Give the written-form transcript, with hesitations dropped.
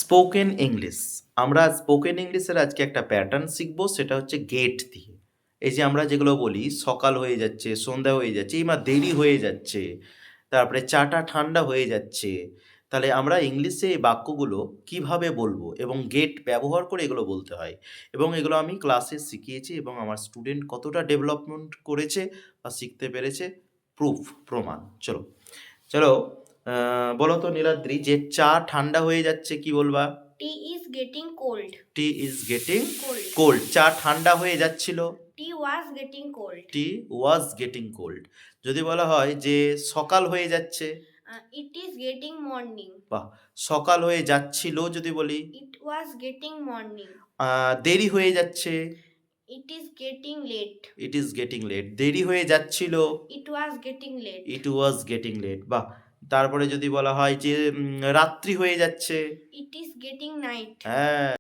Spoken English. আমরা spoken ইংলিশের আজকে একটা প্যাটার্ন শিখবো, সেটা হচ্ছে গেট দিয়ে। এই যে আমরা যেগুলো বলি সকাল হয়ে যাচ্ছে, সন্ধ্যা হয়ে যাচ্ছে, এই মা দেরি হয়ে যাচ্ছে, তারপরে চাটা ঠান্ডা হয়ে যাচ্ছে। তাহলে আমরা ইংলিশে এই বাক্যগুলো কিভাবে বলবো এবং গেট ব্যবহার করে এগুলো বলতে হয়। এবং এগুলো আমি ক্লাসে শিখিয়েছি এবং আমার স্টুডেন্ট কতটা ডেভেলপমেন্ট করেছে বা শিখতে পেরেছে, প্রুফ, প্রমাণ। চলো, চলো, বলো তো নীলাদ্রি, যে চা ঠান্ডা হয়ে যাচ্ছে কি বলবা? Tea is getting cold. T is getting Cold. Cold. চা ঠান্ডা হয়ে যাচ্ছিল, Tea was getting cold. T was getting cold. যদি বলা হয় যে সকাল হয়ে যাচ্ছে, It is getting morning. বাহ, সকাল হয়ে যাচ্ছিল যদি বলি, It was getting morning. দেরি হয়ে যাচ্ছে, It is getting late. It is getting late. দেরি হয়ে যাচ্ছিল, It was getting late. It was getting late. বাহ, তারপরে যদি বলা হয় যে রাত্রি হয়ে যাচ্ছে, It is getting night. হ্যাঁ।